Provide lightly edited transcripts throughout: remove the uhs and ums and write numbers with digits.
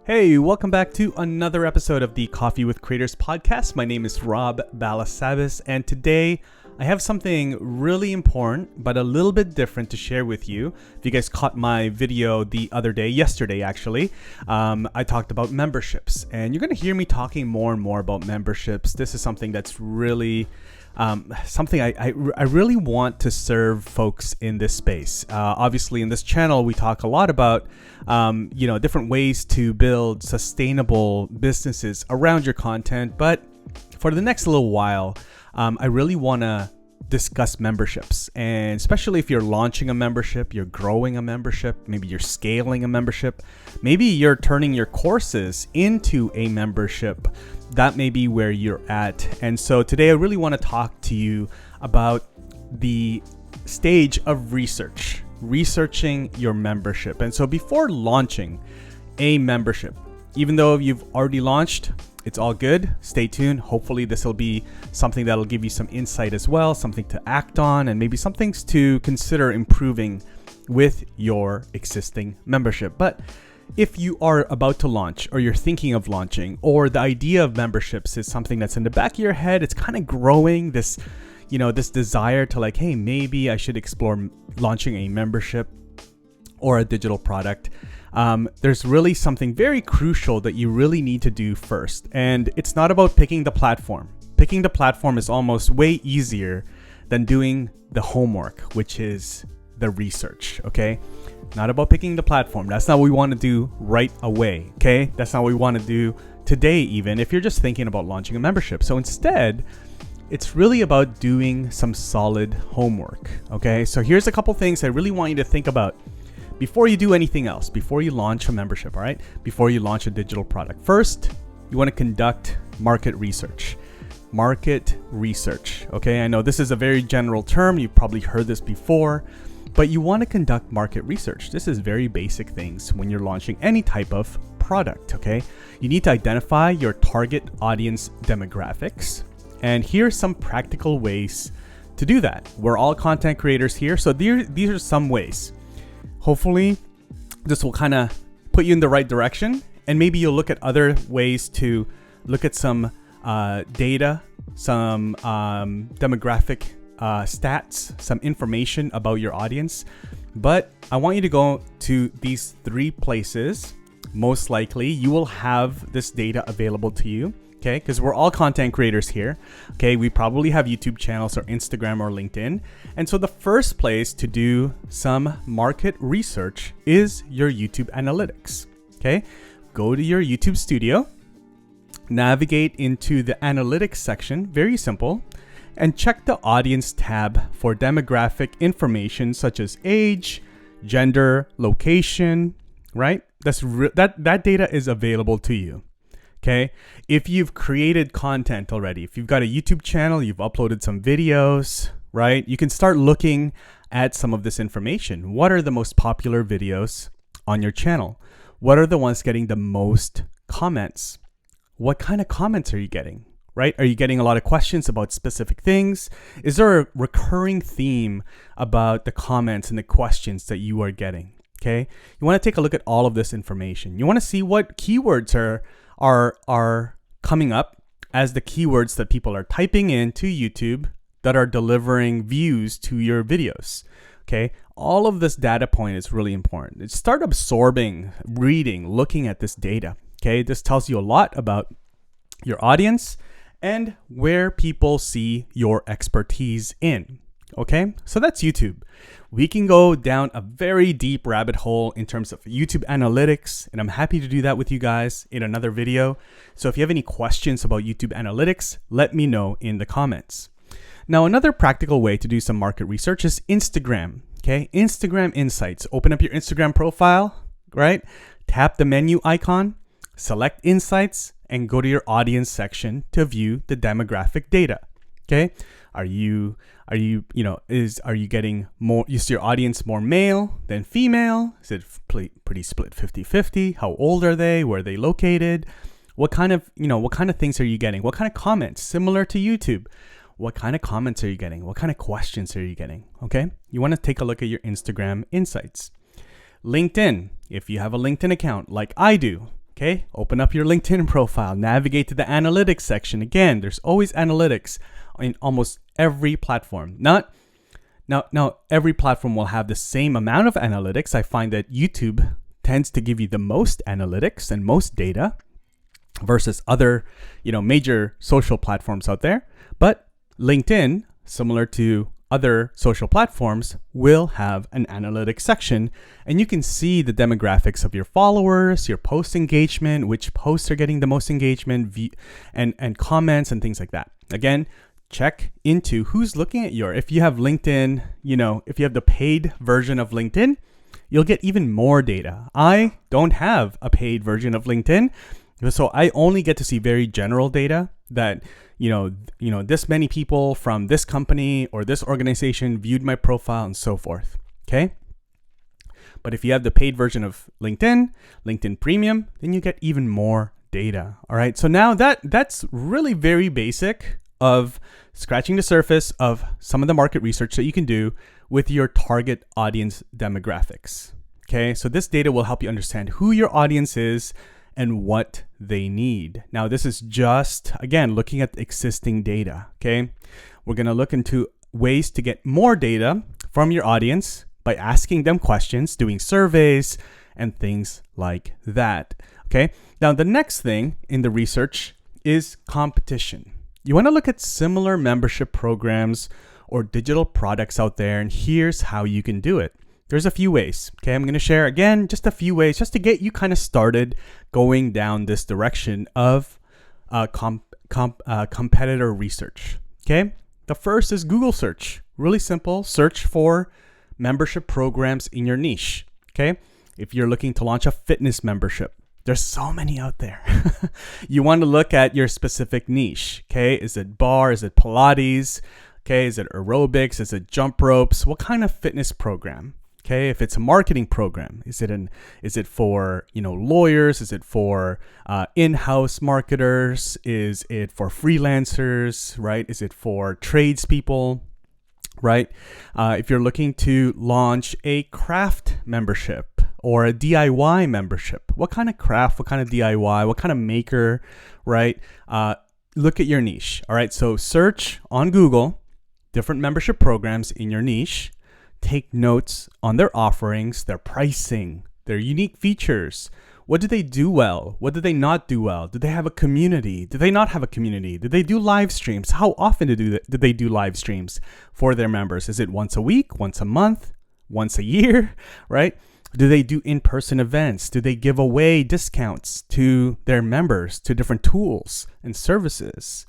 Hey, welcome back to another episode of the Coffee with Creators podcast. My name is Rob Balasabas, and today I have something really important, but a little bit different to share with you. If you guys caught my video yesterday actually, I talked about memberships, and you're going to hear me talking more and more about memberships. This is something that's really something I really want to serve folks in this space. Obviously, in this channel, we talk a lot about different ways to build sustainable businesses around your content. But for the next little while, I really want to discuss memberships, and especially if you're launching a membership, you're growing a membership, maybe you're scaling a membership, maybe you're turning your courses into a membership. That may be where you're at. And so today I really want to talk to you about the stage of researching your membership. And so before launching a membership, even though you've already launched, it's all good. Stay tuned. Hopefully this will be something that'll give you some insight as well, something to act on, and maybe some things to consider improving with your existing membership. But if you are about to launch, or you're thinking of launching, or the idea of memberships is something that's in the back of your head, it's kind of growing, this desire to like, hey, maybe I should explore launching a membership or a digital product. There's really something very crucial that you really need to do first. And it's not about picking the platform. Picking the platform is almost way easier than doing the homework, which is the research, okay? Not about picking the platform. That's not what we want to do right away, okay? That's not what we want to do today, even if you're just thinking about launching a membership. So instead, it's really about doing some solid homework, okay? So here's a couple things I really want you to think about before you do anything else, before you launch a membership, all right? Before you launch a digital product. First, you want to conduct market research. Market research, okay? I know this is a very general term. You've probably heard this before, but you want to conduct market research. This is very basic things when you're launching any type of product, okay? You need to identify your target audience demographics. And here's some practical ways to do that. We're all content creators here, so these are some ways. Hopefully, this will kind of put you in the right direction, and maybe you'll look at other ways to look at some data, some demographic stats, some information about your audience. But I want you to go to these three places. Most likely, you will have this data available to you. Okay, because we're all content creators here. Okay, we probably have YouTube channels or Instagram or LinkedIn. And so the first place to do some market research is your YouTube analytics. Okay, go to your YouTube studio, navigate into the analytics section, very simple, and check the audience tab for demographic information such as age, gender, location, right? That data is available to you. Okay, if you've created content already, if you've got a YouTube channel, you've uploaded some videos, right? You can start looking at some of this information. What are the most popular videos on your channel? What are the ones getting the most comments? What kind of comments are you getting, right? Are you getting a lot of questions about specific things? Is there a recurring theme about the comments and the questions that you are getting? Okay, you want to take a look at all of this information. You want to see what keywords are coming up as the keywords that people are typing into YouTube that are delivering views to your videos. Okay, all of this data point is really important. Start absorbing, reading, looking at this data. Okay, this tells you a lot about your audience and where people see your expertise in. Okay, so that's YouTube. We can go down a very deep rabbit hole in terms of YouTube analytics, and I'm happy to do that with you guys in another video. So if you have any questions about YouTube analytics, let me know in the comments. Now, another practical way to do some market research is Instagram. Okay, Instagram Insights. Open up your Instagram profile, right? Tap the menu icon, select Insights, and go to your audience section to view the demographic data. Okay, are you getting more, is your audience more male than female? Is it pretty split 50-50? How old are they? Where are they located? What kind of things are you getting? What kind of comments? Similar to YouTube. What kind of comments are you getting? What kind of questions are you getting? Okay, you want to take a look at your Instagram Insights. LinkedIn, if you have a LinkedIn account like I do, Okay, open up your LinkedIn profile, navigate to the analytics section. Again, there's always analytics in almost every platform. Now, every platform will have the same amount of analytics. I find that YouTube tends to give you the most analytics and most data versus other, major social platforms out there. But LinkedIn, similar to other social platforms, will have an analytics section, and you can see the demographics of your followers, your post engagement, which posts are getting the most engagement, and comments and things like that. Again, check into who's looking at if you have LinkedIn, if you have the paid version of LinkedIn, you'll get even more data. I don't have a paid version of LinkedIn, so I only get to see very general data that, this many people from this company or this organization viewed my profile and so forth. Okay. But if you have the paid version of LinkedIn Premium, then you get even more data. All right. So now that's really very basic of scratching the surface of some of the market research that you can do with your target audience demographics. Okay. So this data will help you understand who your audience is and what they need. Now, this is just, again, looking at existing data, okay? We're going to look into ways to get more data from your audience by asking them questions, doing surveys, and things like that, okay? Now, the next thing in the research is competition. You want to look at similar membership programs or digital products out there, and here's how you can do it. There's a few ways, okay? I'm going to share, again, just a few ways just to get you kind of started going down this direction of competitor research, okay? The first is Google search. Really simple. Search for membership programs in your niche, okay? If you're looking to launch a fitness membership, there's so many out there. You want to look at your specific niche, okay? Is it bar? Is it Pilates? Okay, is it aerobics? Is it jump ropes? What kind of fitness program? Okay, if it's a marketing program, is it for lawyers? Is it for in-house marketers? Is it for freelancers? Right? Is it for tradespeople? Right? If you're looking to launch a craft membership or a DIY membership, what kind of craft? What kind of DIY? What kind of maker? Right? Look at your niche. All right. So search on Google different membership programs in your niche. Take notes on their offerings, their pricing, their unique features. What do they do well? What do they not do well? Do they have a community? Do they not have a community? Do they do live streams? How often do they do live streams for their members? Is it once a week, once a month, once a year, right? Do they do in-person events? Do they give away discounts to their members to different tools and services?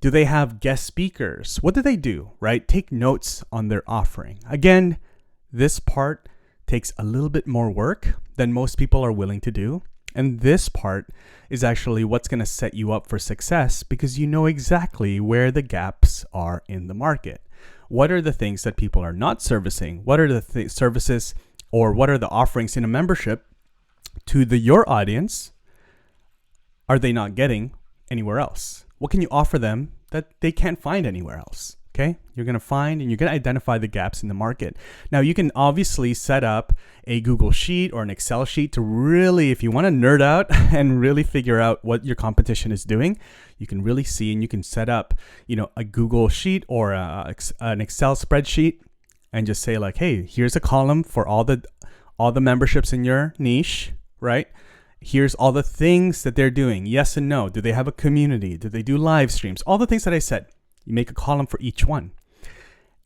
Do they have guest speakers? What do they do, right? Take notes on their offering. Again, this part takes a little bit more work than most people are willing to do. And this part is actually what's going to set you up for success because you know exactly where the gaps are in the market. What are the things that people are not servicing? What are the services or what are the offerings in a membership to your audience are they not getting anywhere else? What can you offer them that they can't find anywhere else? Okay, you're going to find and you're going to identify the gaps in the market. Now, you can obviously set up a Google Sheet or an Excel sheet to really, if you want to nerd out and really figure out what your competition is doing, you can really see and you can set up, a Google Sheet or an Excel spreadsheet and just say like, hey, here's a column for all the memberships in your niche, right? Here's all the things that they're doing. Yes and no. Do they have a community? Do they do live streams? All the things that I said. You make a column for each one.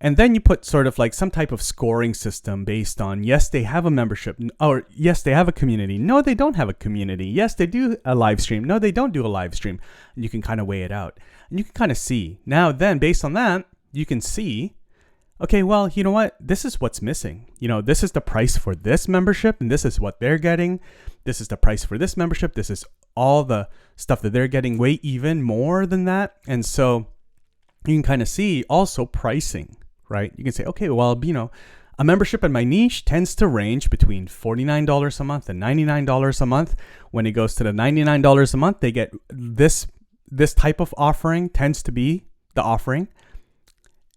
And then you put sort of like some type of scoring system based on, yes, they have a membership, or yes, they have a community. No, they don't have a community. Yes, they do a live stream. No, they don't do a live stream. And you can kind of weigh it out. And you can kind of see. Now then, based on that, you can see, okay, well, you know what? This is what's missing. This is the price for this membership, and this is what they're getting. This is the price for this membership. This is all the stuff that they're getting, way even more than that. And so you can kind of see also pricing, right? You can say, okay, well, a membership in my niche tends to range between $49 a month and $99 a month. When it goes to the $99 a month, they get this type of offering tends to be the offering.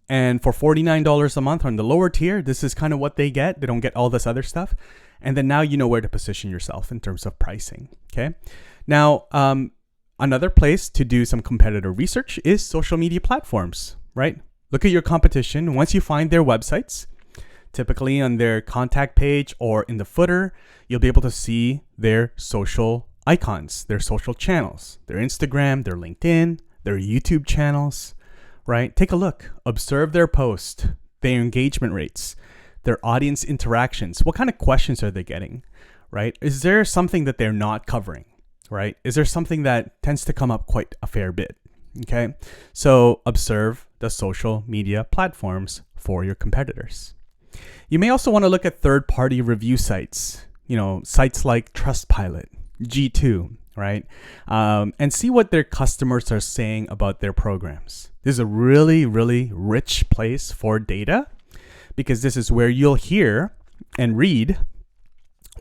And for $49 a month on the lower tier, this is kind of what they get. They don't get all this other stuff. And then now you know where to position yourself in terms of pricing. Okay. Now, another place to do some competitor research is social media platforms, right? Look at your competition. Once you find their websites, typically on their contact page or in the footer, you'll be able to see their social icons, their social channels, their Instagram, their LinkedIn, their YouTube channels, right? Take a look, observe their post, their engagement rates, their audience interactions. What kind of questions are they getting, right? Is there something that they're not covering, right? Is there something that tends to come up quite a fair bit? Okay. So observe the social media platforms for your competitors. You may also want to look at third-party review sites, sites like Trustpilot, G2, right? And see what their customers are saying about their programs. This is a really, really rich place for data because this is where you'll hear and read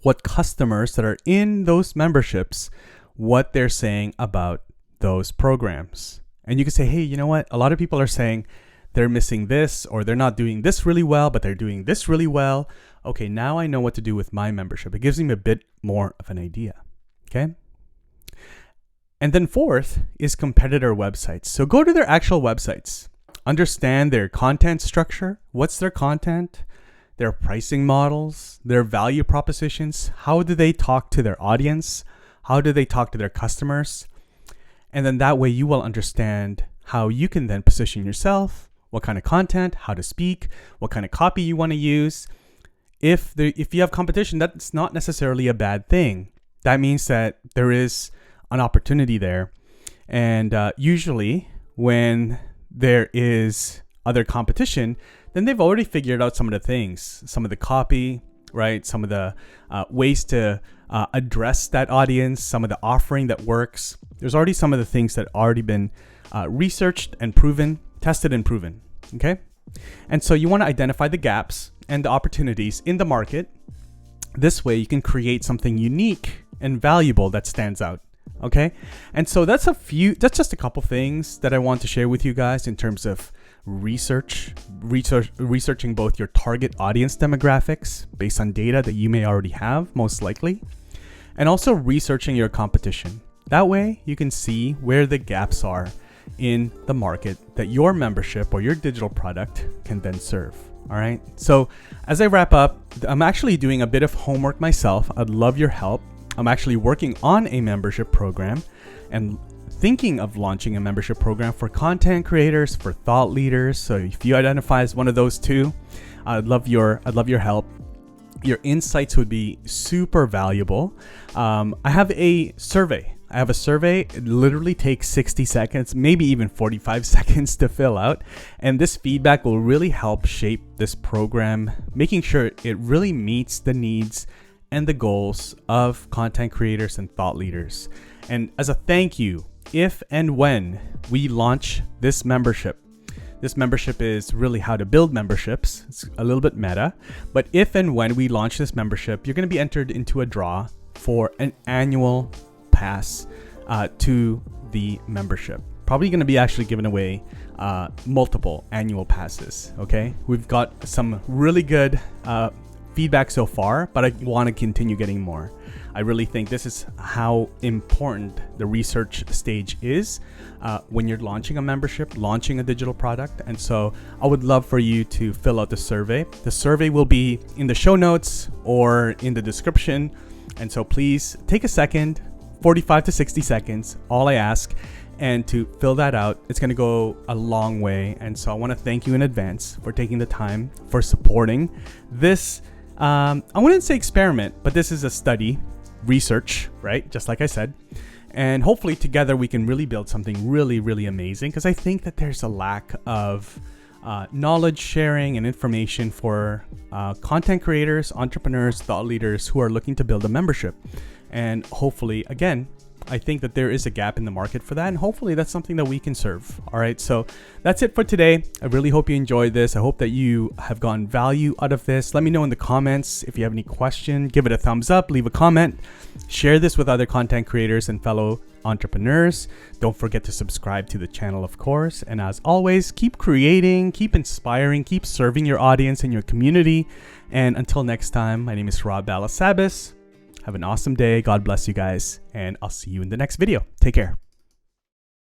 what customers that are in those memberships, what they're saying about those programs. And you can say, hey, you know what? A lot of people are saying they're missing this, or they're not doing this really well, but they're doing this really well. Okay, now I know what to do with my membership. It gives me a bit more of an idea. Okay. And then fourth is competitor websites. So go to their actual websites, understand their content structure. What's their content? Their pricing models, their value propositions. How do they talk to their audience? How do they talk to their customers? And then that way you will understand how you can then position yourself, what kind of content, how to speak, what kind of copy you want to use. If you have competition, that's not necessarily a bad thing. That means that there is an opportunity there. And usually when there is other competition, then they've already figured out some of the things, some of the copy, right? Some of the ways to address that audience, some of the offering that works. There's already some of the things that already been researched and proven, tested and proven, okay? And so you want to identify the gaps and the opportunities in the market. This way you can create something unique and valuable that stands out, okay? And so that's just a couple things that I want to share with you guys in terms of researching both your target audience demographics based on data that you may already have, most likely, and also researching your competition. That way you can see where the gaps are in the market that your membership or your digital product can then serve. All right. So as I wrap up, I'm actually doing a bit of homework myself. I'd love your help. I'm actually working on a membership program and thinking of launching a membership program for content creators, for thought leaders. So if you identify as one of those two, I'd love your help. Your insights would be super valuable. I have a survey. It literally takes 60 seconds, maybe even 45 seconds to fill out. And this feedback will really help shape this program, making sure it really meets the needs and the goals of content creators and thought leaders. And as a thank you, if and when we launch this membership is really how to build memberships. It's a little bit meta, but if and when we launch this membership, you're going to be entered into a draw for an annual pass to the membership. Probably going to be actually giving away multiple annual passes. Okay, we've got some really good feedback so far, but I want to continue getting more. I really think this is how important the research stage is when you're launching a membership, launching a digital product. And so I would love for you to fill out the survey. The survey will be in the show notes or in the description. And so please take a second, 45 to 60 seconds, all I ask, and to fill that out. It's going to go a long way. And so I want to thank you in advance for taking the time, for supporting this. I wouldn't say experiment, but this is a study, research, right? Just like I said. And hopefully together we can really build something really, really amazing, because I think that there's a lack of knowledge sharing and information for content creators, entrepreneurs, thought leaders who are looking to build a membership. And hopefully, again, I think that there is a gap in the market for that, and hopefully that's something that we can serve. All right, so that's it for today. I really hope you enjoyed this. I hope that you have gotten value out of this. Let me know in the comments if you have any question. Give it a thumbs up, leave a comment, share this with other content creators and fellow entrepreneurs. Don't forget to subscribe to the channel, of course. And as always, keep creating, keep inspiring, keep serving your audience and your community. And until next time, my name is Rob Balasabas. Have an awesome day. God bless you guys. And I'll see you in the next video. Take care.